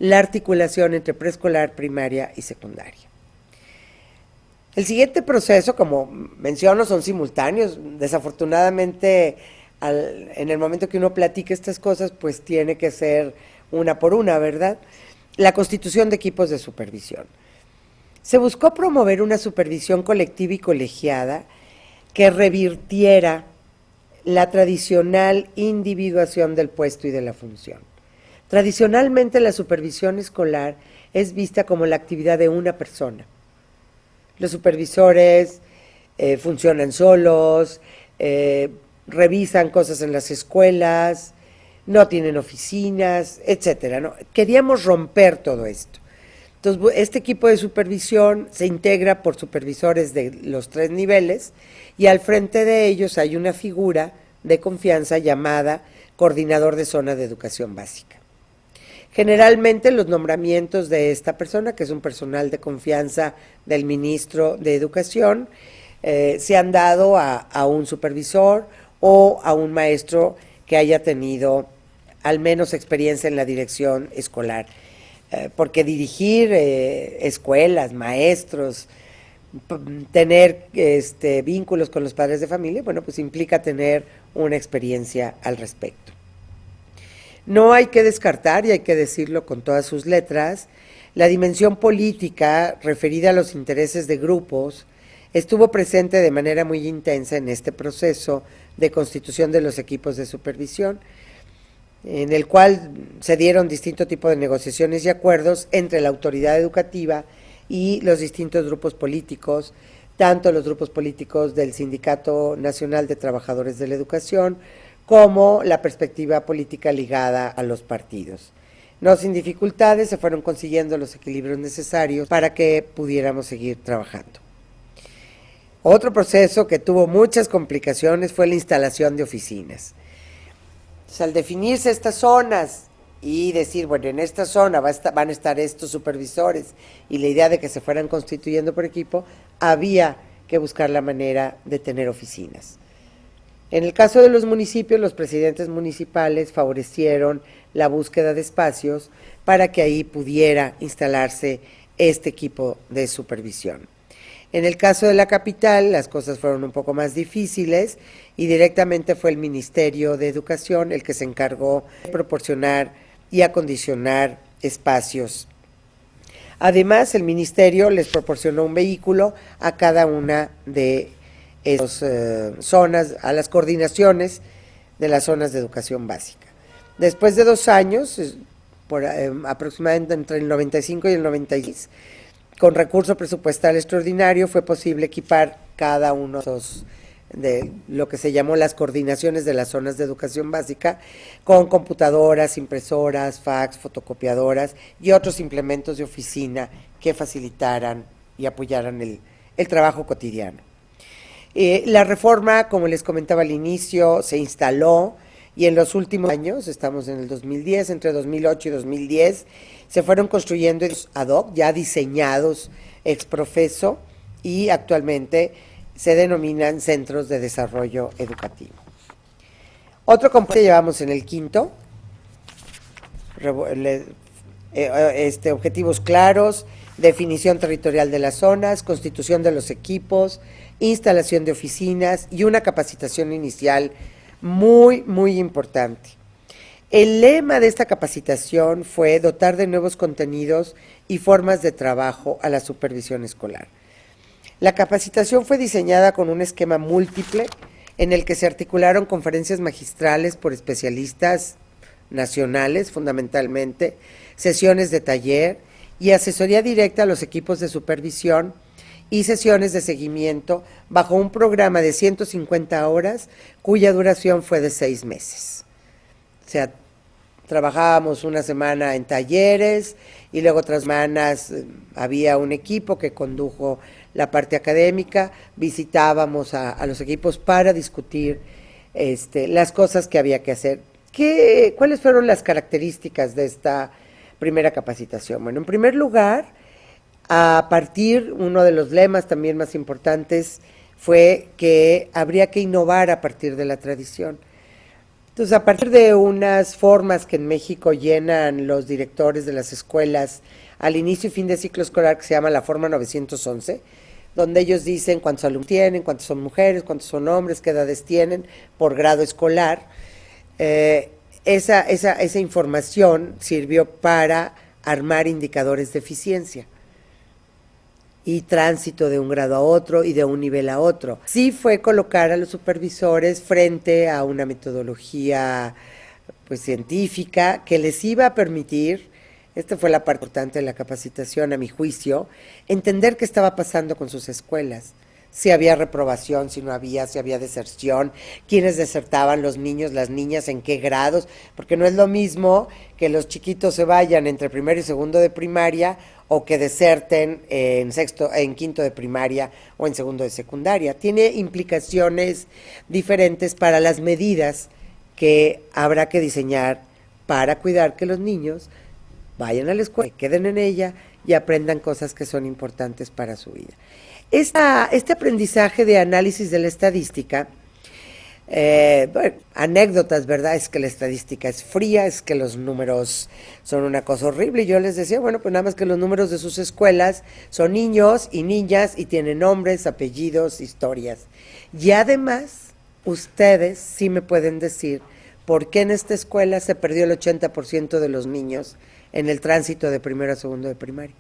la articulación entre preescolar, primaria y secundaria. El siguiente proceso, como menciono, son simultáneos. Desafortunadamente, en el momento que uno platica estas cosas, pues tiene que ser una por una, ¿verdad? La constitución de equipos de supervisión. Se buscó promover una supervisión colectiva y colegiada que revirtiera la tradicional individuación del puesto y de la función. Tradicionalmente la supervisión escolar es vista como la actividad de una persona. Los supervisores funcionan solos, revisan cosas en las escuelas, no tienen oficinas, etcétera, ¿no? Queríamos romper todo esto. Entonces, este equipo de supervisión se integra por supervisores de los 3 niveles y al frente de ellos hay una figura de confianza llamada coordinador de zona de educación básica. Generalmente los nombramientos de esta persona, que es un personal de confianza del ministro de Educación, se han dado a un supervisor o a un maestro que haya tenido al menos experiencia en la dirección escolar. Porque dirigir escuelas, maestros, tener vínculos con los padres de familia, bueno, pues implica tener una experiencia al respecto. No hay que descartar, y hay que decirlo con todas sus letras, la dimensión política referida a los intereses de grupos estuvo presente de manera muy intensa en este proceso de constitución de los equipos de supervisión, en el cual se dieron distintos tipos de negociaciones y acuerdos entre la autoridad educativa y los distintos grupos políticos, tanto los grupos políticos del Sindicato Nacional de Trabajadores de la Educación, como la perspectiva política ligada a los partidos. No sin dificultades se fueron consiguiendo los equilibrios necesarios para que pudiéramos seguir trabajando. Otro proceso que tuvo muchas complicaciones fue la instalación de oficinas. Entonces, al definirse estas zonas y decir, bueno, en esta zona van a estar estos supervisores y la idea de que se fueran constituyendo por equipo, había que buscar la manera de tener oficinas. En el caso de los municipios, los presidentes municipales favorecieron la búsqueda de espacios para que ahí pudiera instalarse este equipo de supervisión. En el caso de la capital, las cosas fueron un poco más difíciles y directamente fue el Ministerio de Educación el que se encargó de proporcionar y acondicionar espacios. Además, el Ministerio les proporcionó un vehículo a cada una de esas zonas, a las coordinaciones de las zonas de educación básica. Después de 2 años, aproximadamente entre el 95 y el 96, con recurso presupuestal extraordinario fue posible equipar cada uno de lo que se llamó las coordinaciones de las zonas de educación básica con computadoras, impresoras, fax, fotocopiadoras y otros implementos de oficina que facilitaran y apoyaran el trabajo cotidiano. La reforma, como les comentaba al inicio, se instaló y en los últimos años, estamos en el 2010, entre 2008 y 2010, se fueron construyendo ad hoc, ya diseñados ex profeso, y actualmente se denominan centros de desarrollo educativo. Otro componente que llevamos en el quinto, objetivos claros, definición territorial de las zonas, constitución de los equipos, instalación de oficinas y una capacitación inicial muy, muy importante. El lema de esta capacitación fue dotar de nuevos contenidos y formas de trabajo a la supervisión escolar. La capacitación fue diseñada con un esquema múltiple en el que se articularon conferencias magistrales por especialistas nacionales, fundamentalmente, sesiones de taller y asesoría directa a los equipos de supervisión y sesiones de seguimiento bajo un programa de 150 horas cuya duración fue de 6 meses. O sea, trabajábamos una semana en talleres y luego otras semanas había un equipo que condujo la parte académica, visitábamos a los equipos para discutir las cosas que había que hacer. ¿Cuáles fueron las características de esta primera capacitación? Bueno, en primer lugar, uno de los lemas también más importantes fue que habría que innovar a partir de la tradición. Entonces, a partir de unas formas que en México llenan los directores de las escuelas al inicio y fin de ciclo escolar, que se llama la forma 911, donde ellos dicen cuántos alumnos tienen, cuántos son mujeres, cuántos son hombres, qué edades tienen por grado escolar. Esa información sirvió para armar indicadores de eficiencia y tránsito de un grado a otro y de un nivel a otro. Sí fue colocar a los supervisores frente a una metodología pues científica que les iba a permitir, esta fue la parte importante de la capacitación a mi juicio, entender qué estaba pasando con sus escuelas. Si había reprobación, si no había, si había deserción, quiénes desertaban, los niños, las niñas, en qué grados, porque no es lo mismo que los chiquitos se vayan entre primero y segundo de primaria o que deserten en quinto de primaria o en segundo de secundaria. Tiene implicaciones diferentes para las medidas que habrá que diseñar para cuidar que los niños vayan a la escuela, queden en ella y aprendan cosas que son importantes para su vida. Este aprendizaje de análisis de la estadística, bueno, anécdotas, ¿verdad? Es que la estadística es fría, es que los números son una cosa horrible. Y yo les decía, bueno, pues nada más que los números de sus escuelas son niños y niñas y tienen nombres, apellidos, historias. Y además, ustedes sí me pueden decir por qué en esta escuela se perdió el 80% de los niños en el tránsito de primero a segundo de primaria.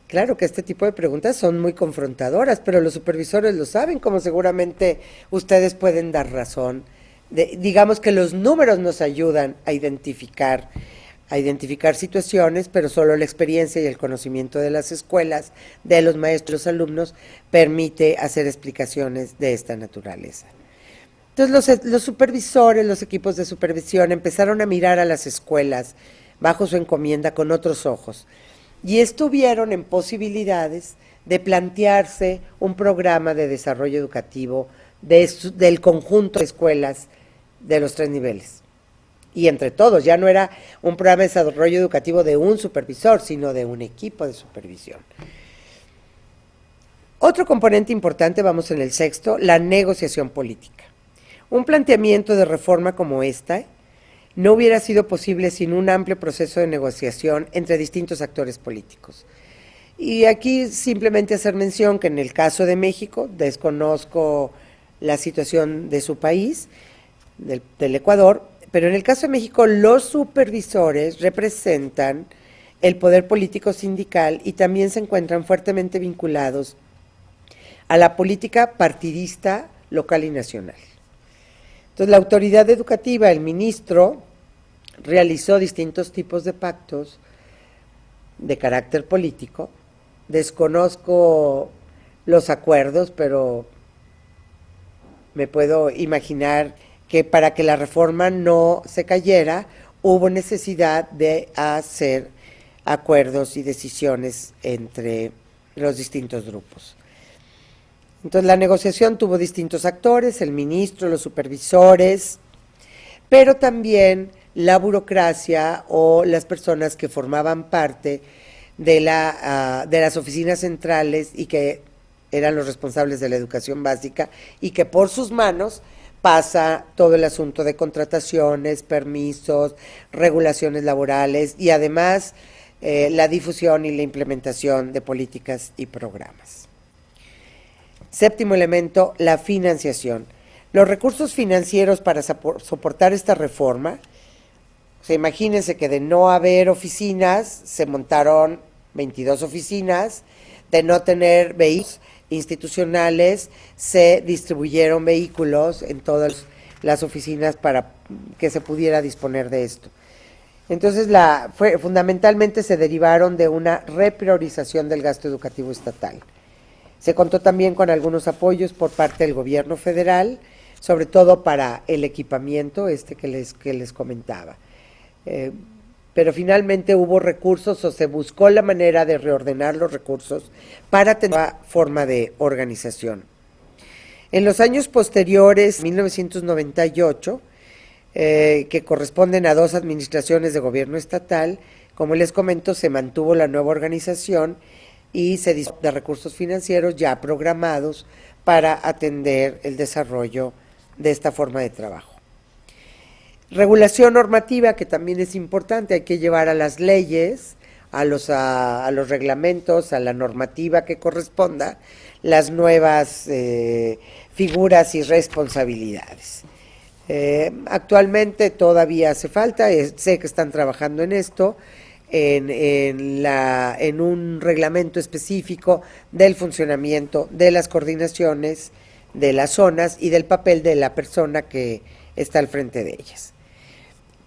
Claro que este tipo de preguntas son muy confrontadoras, pero los supervisores lo saben, como seguramente ustedes pueden dar razón. Digamos que los números nos ayudan a identificar situaciones, pero solo la experiencia y el conocimiento de las escuelas, de los maestros, alumnos, permite hacer explicaciones de esta naturaleza. Entonces los supervisores, los equipos de supervisión empezaron a mirar a las escuelas bajo su encomienda con otros ojos y estuvieron en posibilidades de plantearse un programa de desarrollo educativo del conjunto de escuelas de los 3 niveles. Y entre todos, ya no era un programa de desarrollo educativo de un supervisor, sino de un equipo de supervisión. Otro componente importante, vamos en el sexto, la negociación política. Un planteamiento de reforma como esta no hubiera sido posible sin un amplio proceso de negociación entre distintos actores políticos. Y aquí simplemente hacer mención que en el caso de México, desconozco la situación de su país, del Ecuador, pero en el caso de México los supervisores representan el poder político sindical y también se encuentran fuertemente vinculados a la política partidista local y nacional. Entonces, la autoridad educativa, el ministro, realizó distintos tipos de pactos de carácter político. Desconozco los acuerdos, pero me puedo imaginar que para que la reforma no se cayera, hubo necesidad de hacer acuerdos y decisiones entre los distintos grupos. Entonces la negociación tuvo distintos actores, el ministro, los supervisores, pero también la burocracia o las personas que formaban parte de las oficinas centrales y que eran los responsables de la educación básica y que por sus manos pasa todo el asunto de contrataciones, permisos, regulaciones laborales y además la difusión y la implementación de políticas y programas. Séptimo elemento, la financiación. Los recursos financieros para soportar esta reforma, imagínense que de no haber oficinas, se montaron 22 oficinas, de no tener vehículos institucionales, se distribuyeron vehículos en todas las oficinas para que se pudiera disponer de esto. Entonces, fundamentalmente se derivaron de una repriorización del gasto educativo estatal. Se contó también con algunos apoyos por parte del gobierno federal, sobre todo para el equipamiento que les comentaba. Pero finalmente hubo recursos o se buscó la manera de reordenar los recursos para tener una forma de organización. En los años posteriores, 1998, que corresponden a 2 administraciones de gobierno estatal, como les comento, se mantuvo la nueva organización y se dispone de recursos financieros ya programados para atender el desarrollo de esta forma de trabajo. Regulación normativa, que también es importante, hay que llevar a las leyes, a los reglamentos, a la normativa que corresponda, las nuevas figuras y responsabilidades. Actualmente todavía hace falta, sé que están trabajando en esto, en un reglamento específico del funcionamiento de las coordinaciones, de las zonas y del papel de la persona que está al frente de ellas.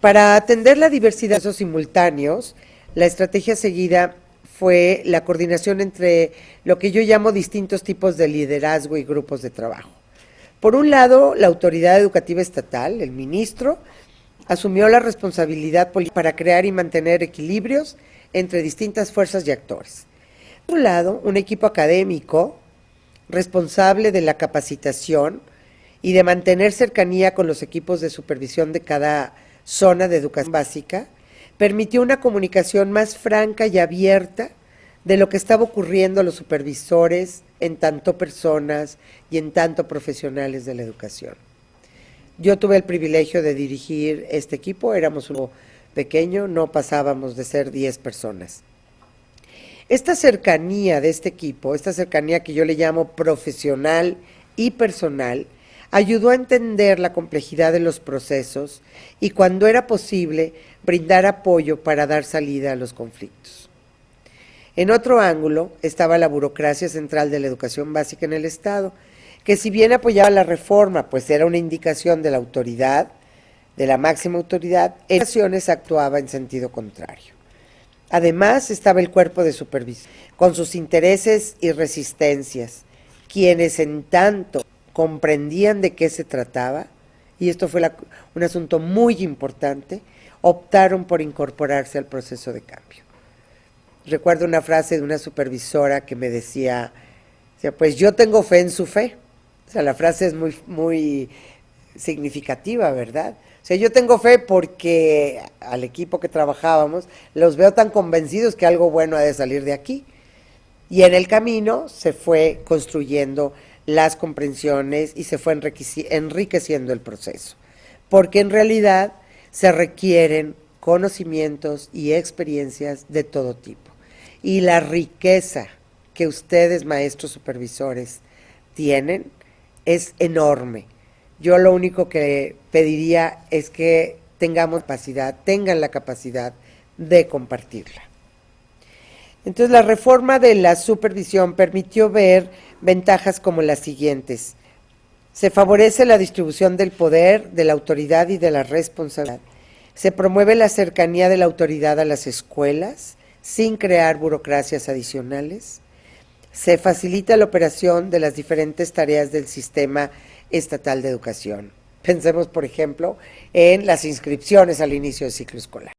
Para atender la diversidad de esos simultáneos, la estrategia seguida fue la coordinación entre lo que yo llamo distintos tipos de liderazgo y grupos de trabajo. Por un lado, la autoridad educativa estatal, el ministro, asumió la responsabilidad política para crear y mantener equilibrios entre distintas fuerzas y actores. Por otro lado, un equipo académico responsable de la capacitación y de mantener cercanía con los equipos de supervisión de cada zona de educación básica, permitió una comunicación más franca y abierta de lo que estaba ocurriendo a los supervisores en tanto personas y en tanto profesionales de la educación. Yo tuve el privilegio de dirigir este equipo, éramos un grupo pequeño, no pasábamos de ser 10 personas. Esta cercanía de este equipo, esta cercanía que yo le llamo profesional y personal, ayudó a entender la complejidad de los procesos y, cuando era posible, brindar apoyo para dar salida a los conflictos. En otro ángulo estaba la burocracia central de la educación básica en el Estado, que si bien apoyaba la reforma, pues era una indicación de la autoridad, de la máxima autoridad, en ocasiones actuaba en sentido contrario. Además estaba el cuerpo de supervisión, con sus intereses y resistencias, quienes en tanto comprendían de qué se trataba, y esto fue un asunto muy importante, optaron por incorporarse al proceso de cambio. Recuerdo una frase de una supervisora que me decía, pues yo tengo fe en su fe. O sea, la frase es muy significativa, ¿verdad? O sea, yo tengo fe porque al equipo que trabajábamos los veo tan convencidos que algo bueno ha de salir de aquí. Y en el camino se fue construyendo las comprensiones y se fue enriqueciendo el proceso, porque en realidad se requieren conocimientos y experiencias de todo tipo. Y la riqueza que ustedes, maestros supervisores, tienen es enorme. Yo lo único que pediría es que tengan la capacidad de compartirla. Entonces, la reforma de la supervisión permitió ver ventajas como las siguientes. Se favorece la distribución del poder, de la autoridad y de la responsabilidad. Se promueve la cercanía de la autoridad a las escuelas, sin crear burocracias adicionales. Se facilita la operación de las diferentes tareas del sistema estatal de educación. Pensemos, por ejemplo, en las inscripciones al inicio del ciclo escolar.